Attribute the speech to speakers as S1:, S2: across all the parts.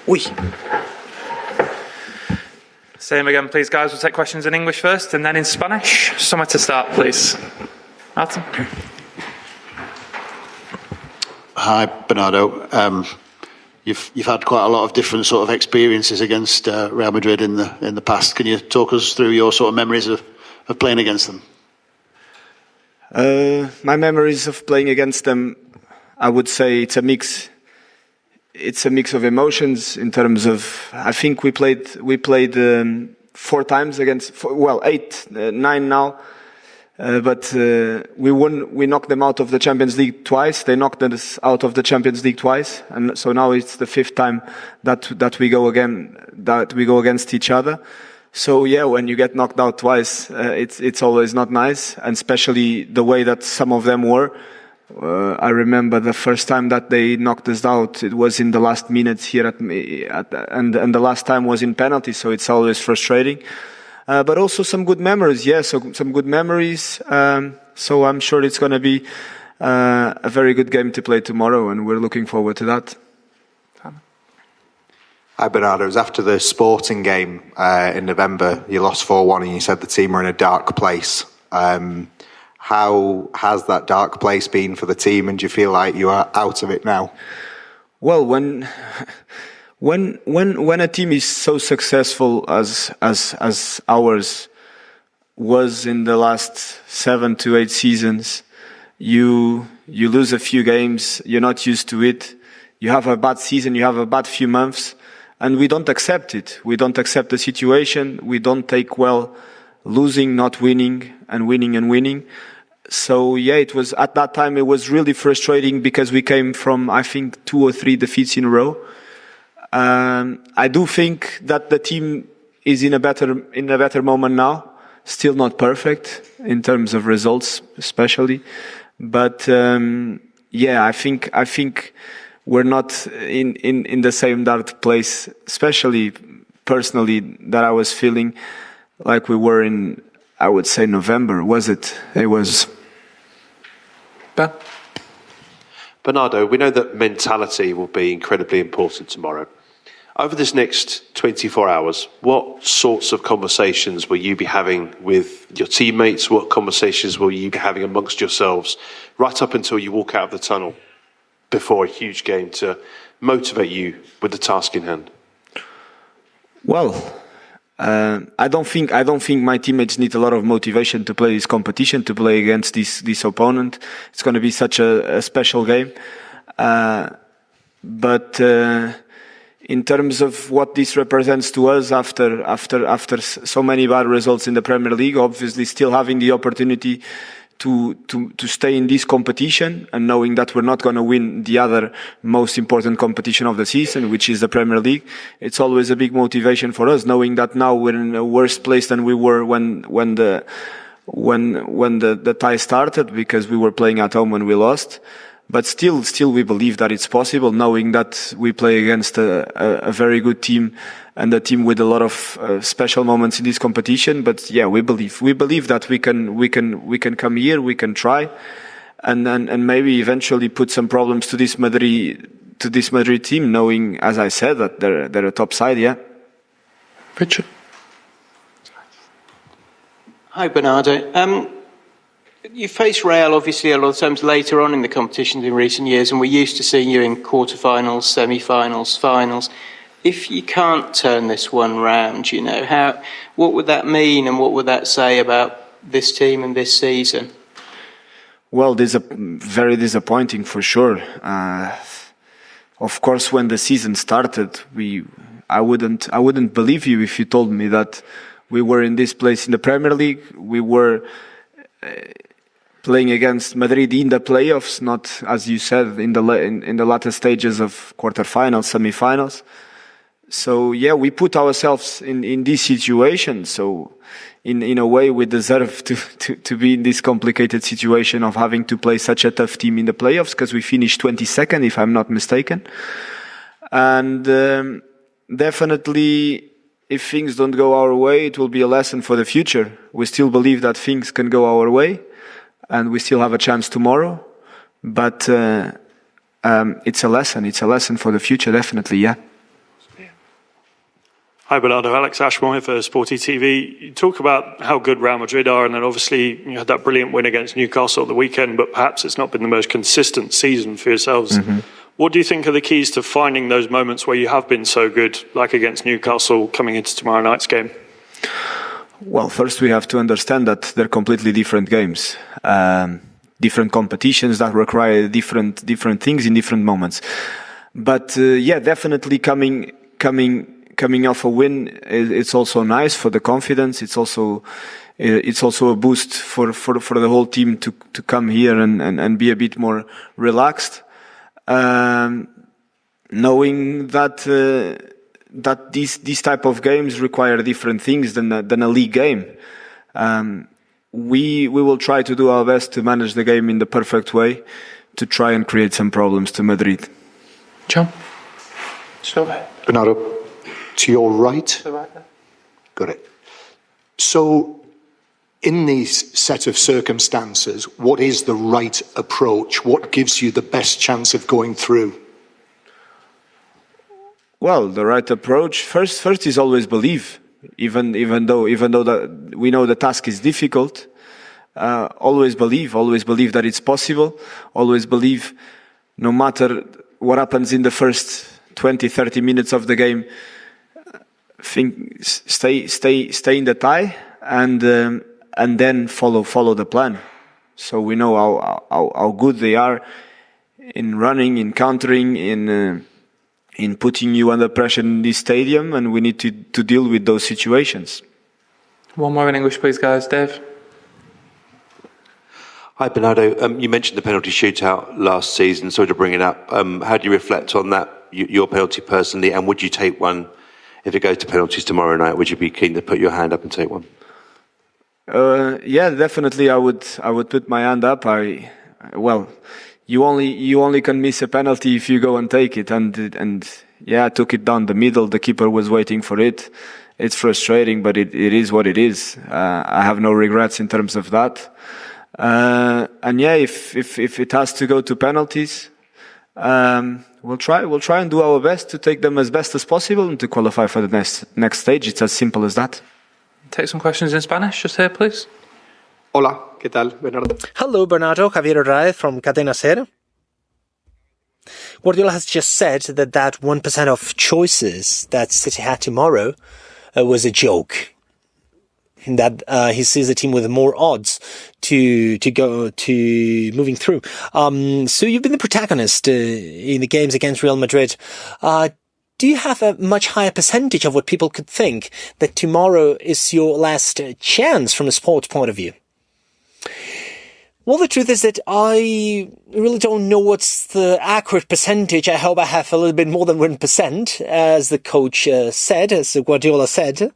S1: Oui.
S2: Same again, please, guys. We'll take questions in English first and then in Spanish. Somewhere to start, please. Martin?
S3: Hi, Bernardo. You've had quite a lot of different sort of experiences against Real Madrid in the past. Can you talk us through your sort of memories of playing against them?
S1: My memories of playing against them, I would say it's a mix. It's a mix of emotions in terms of. I think we played 4 times against. 8, 9 now. But we won. We knocked them out of the Champions League twice. They knocked us out of the Champions League twice, and so now it's the 5th time that we go against each other. So yeah, when you get knocked out twice, it's always not nice, and especially the way that some of them were. I remember the first time that they knocked us out, it was in the last minutes here and the last time was in penalty. So it's always frustrating. But also some good memories, so some good memories. So I'm sure it's going to be a very good game to play tomorrow, and we're looking forward to that.
S4: Hi Bernardo, it was after the Sporting game in November. You lost 4-1 and you said the team were in a dark place. How has that dark place been for the team, and do you feel like you are out of it now? Well,
S1: when a team is so successful as ours was in the last 7 to 8 seasons, you lose a few games, you're not used to it, you have a bad season, you have a bad few months, and we don't accept it. We don't accept the situation, we don't take well losing, not winning, and winning and winning. So yeah, it was at that time it was really frustrating because we came from, I think, 2 or 3 defeats in a row. I do think that the team is in a better moment now. Still not perfect in terms of results, especially, but I think we're not in the same dark place. Especially personally, that I was feeling like we were in, I would say, November. Was it? It was.
S5: Bernardo, we know that mentality will be incredibly important tomorrow. Over this next 24 hours, what sorts of conversations will you be having with your teammates? What conversations will you be having amongst yourselves right up until you walk out of the tunnel before a huge game to motivate you with the task in hand?
S1: Well, I don't think my teammates need a lot of motivation to play this competition, to play against this opponent. It's going to be such a special game. But in terms of what this represents to us after so many bad results in the Premier League, obviously still having the opportunity to stay in this competition and knowing that we're not going to win the other most important competition of the season, which is the Premier League, it's always a big motivation for us, knowing that now we're in a worse place than we were when the tie started, because we were playing at home when we lost. But still we believe that it's possible, knowing that we play against a very good team and a team with a lot of special moments in this competition. But yeah, we believe that we can come here, we can try, and maybe eventually put some problems to this Madrid team, knowing, as I said, that they're a top side. Yeah.
S2: Richard.
S6: Hi Bernardo. You faced Real obviously a lot of times later on in the competitions in recent years, and we're used to seeing you in quarterfinals, semi-finals, finals. If you can't turn this one round, what would that mean, and what would that say about this team and this season?
S1: Well, this is very disappointing for sure. Of course, when the season started, I wouldn't believe you if you told me that we were in this place in the Premier League. We were playing against Madrid in the playoffs, not, as you said, in the latter stages of quarterfinals, semi-finals. So yeah, we put ourselves in this situation. So in a way, we deserve to be in this complicated situation of having to play such a tough team in the playoffs, because we finished 22nd, if I'm not mistaken. And definitely, if things don't go our way, it will be a lesson for the future. We still believe that things can go our way, and we still have a chance tomorrow. But it's a lesson. It's a lesson for the future, definitely. Yeah.
S7: Hi Bernardo, Alex Ashmore here for Sporty TV. You talk about how good Real Madrid are, and then obviously you had that brilliant win against Newcastle at the weekend, but perhaps it's not been the most consistent season for yourselves. Mm-hmm. What do you think are the keys to finding those moments where you have been so good, like against Newcastle coming into tomorrow night's game?
S1: Well, first we have to understand that they're completely different games, different competitions that require different things in different moments. But yeah, definitely coming off a win, it's also nice for the confidence. It's also a boost for the whole team to come here and be a bit more relaxed, knowing that these type of games require different things than a league game. We will try to do our best to manage the game in the perfect way to try and create some problems to Madrid.
S2: John, still there.
S8: Bernardo. To your right. Got it. So, in these set of circumstances, what is the right approach? What gives you the best chance of going through? Well, the right approach first is always believe, even though that we know the task is difficult. Always believe that it's possible. Always believe, no matter what happens in the first 20-30 minutes of the game. Stay in the tie and then follow the plan. So we know how good they are in running, in countering, in putting you under pressure in this stadium, and we need to deal with those situations.
S2: One more in English, please, guys. Dave.
S5: Hi, Bernardo. You mentioned the penalty shootout last season. Sorry to bring it up. How do you reflect on that, your penalty personally, and would you take one? If it goes to penalties tomorrow night, would you be keen to put your hand up and take one?
S1: Yeah, definitely. I would put my hand up. You only can miss a penalty if you go and take it, and yeah, I took it down the middle. The keeper was waiting for it. It's frustrating, but it is what it is. I have no regrets in terms of that. And yeah, if it has to go to penalties. We'll try and do our best to take them as best as possible and to qualify for the next stage. It's as simple as that.
S2: Take some questions in Spanish, just here, please.
S9: Hola, ¿qué tal, Bernardo?
S10: Hello, Bernardo. Javier Arraez from Cadena Ser. Guardiola has just said that 1% of choices that City had tomorrow was a joke. That he sees a team with more odds to go to moving through. So you've been the protagonist in the games against Real Madrid. Do you have a much higher percentage of what people could think that tomorrow is your last chance from a sports point of view? Well, the truth is that I really don't know what's the accurate percentage. I hope I have a little bit more than 1%, as the coach said, as Guardiola said.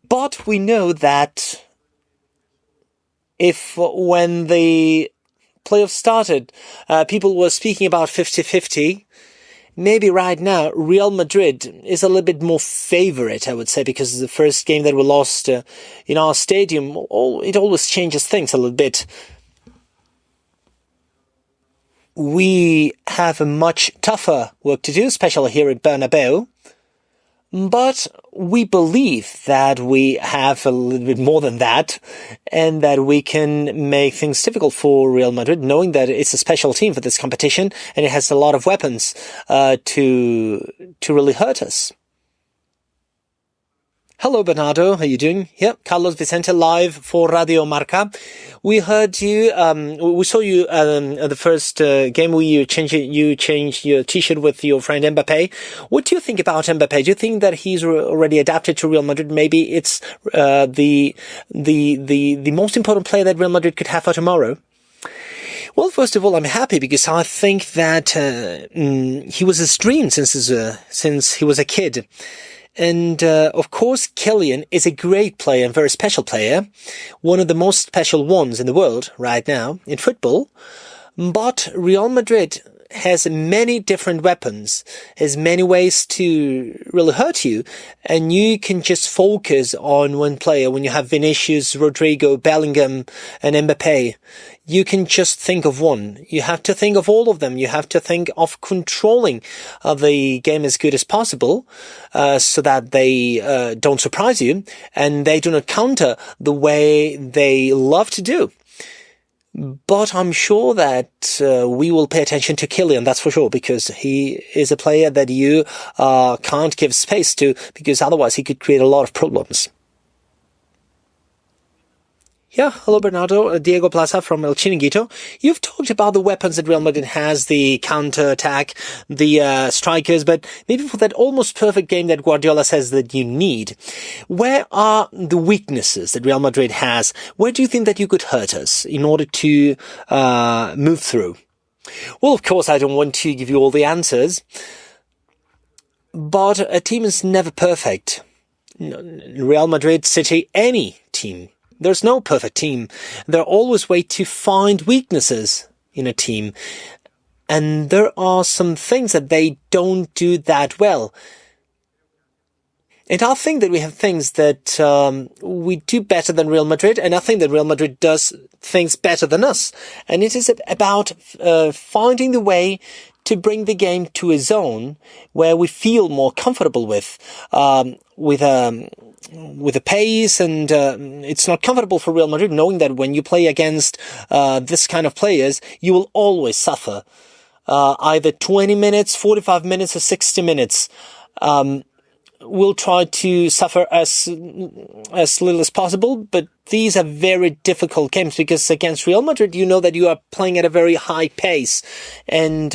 S10: But we know that when the playoffs started, people were speaking about 50-50, maybe right now Real Madrid is a little bit more favorite, I would say, because the first game that we lost in our stadium, it always changes things a little bit. We have a much tougher work to do, especially here at Bernabeu. But we believe that we have a little bit more than that, and that we can make things difficult for Real Madrid, knowing that it's a special team for this competition and it has a lot of weapons to really hurt us. Hello, Bernardo. How are you doing? Yep, Carlos Vicente live for Radio Marca. We heard you, we saw you at the first game where you changed your t-shirt with your friend Mbappe. What do you think about Mbappe? Do you think that he's already adapted to Real Madrid? Maybe it's the most important player that Real Madrid could have for tomorrow? Well, first of all, I'm happy because I think that he was his dream since he was a kid. And, of course, Kylian is a great player and very special player. One of the most special ones in the world right now in football. But Real Madrid has many different weapons, has many ways to really hurt you, and you can just focus on one player. When you have Vinicius, Rodrigo, Bellingham, and Mbappe, you can just think of one. You have to think of all of them. You have to think of controlling the game as good as possible, so that they don't surprise you and they do not counter the way they love to do. But I'm sure that we will pay attention to Kylian, that's for sure, because he is a player that you can't give space to, because otherwise he could create a lot of problems. Yeah, hello Bernardo, Diego Plaza from El Chiringuito. You've talked about the weapons that Real Madrid has, the counter-attack, the strikers, but maybe for that almost perfect game that Guardiola says that you need, where are the weaknesses that Real Madrid has? Where do you think that you could hurt us in order to move through? Well, of course, I don't want to give you all the answers, but a team is never perfect. Real Madrid, City, any team. There's no perfect team. There are always ways to find weaknesses in a team. And there are some things that they don't do that well. And I think that we have things that we do better than Real Madrid, and I think that Real Madrid does things better than us. And it is about finding the way to bring the game to a zone where we feel more comfortable with the pace, and it's not comfortable for Real Madrid knowing that when you play against this kind of players, you will always suffer. Either 20 minutes, 45 minutes, or 60 minutes. We'll try to suffer as little as possible, but these are very difficult games because against Real Madrid, you know that you are playing at a very high pace, and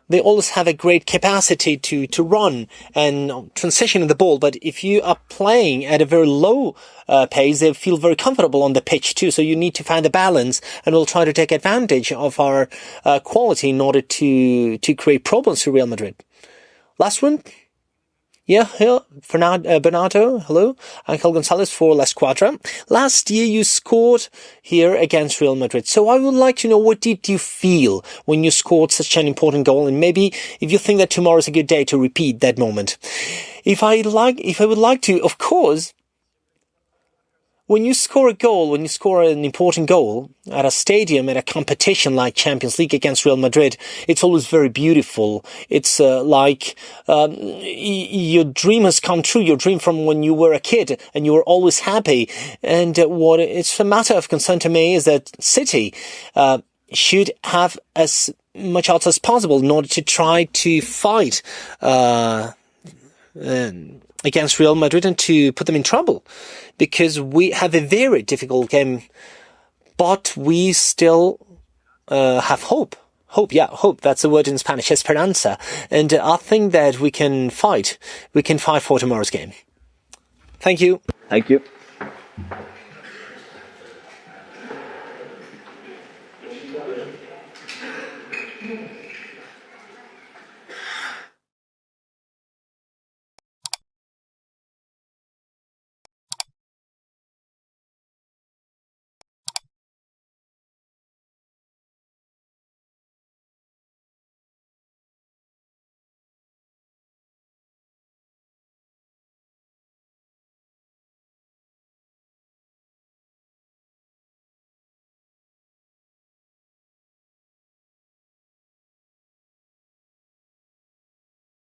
S10: they always have a great capacity to run and transition the ball. But if you are playing at a very low pace, they feel very comfortable on the pitch too. So you need to find the balance, and we'll try to take advantage of our quality in order to create problems for Real Madrid. Last one. Yeah, Bernardo, hello. Angel Gonzalez for La Squadra. Last year you scored here against Real Madrid. So I would like to know, what did you feel when you scored such an important goal? And maybe if you think that tomorrow is a good day to repeat that moment. If I would like to, of course, when you score a goal, when you score an important goal at a stadium, at a competition like Champions League against Real Madrid, it's always very beautiful. It's like your dream has come true, your dream from when you were a kid, and you were always happy. And what it's a matter of concern to me is that City should have as much odds as possible in order to try to fight against Real Madrid and to put them in trouble, because we have a very difficult game, but we still have hope. Hope. That's the word in Spanish, esperanza. And I think that we can fight. We can fight for tomorrow's game. Thank you.
S1: Thank you.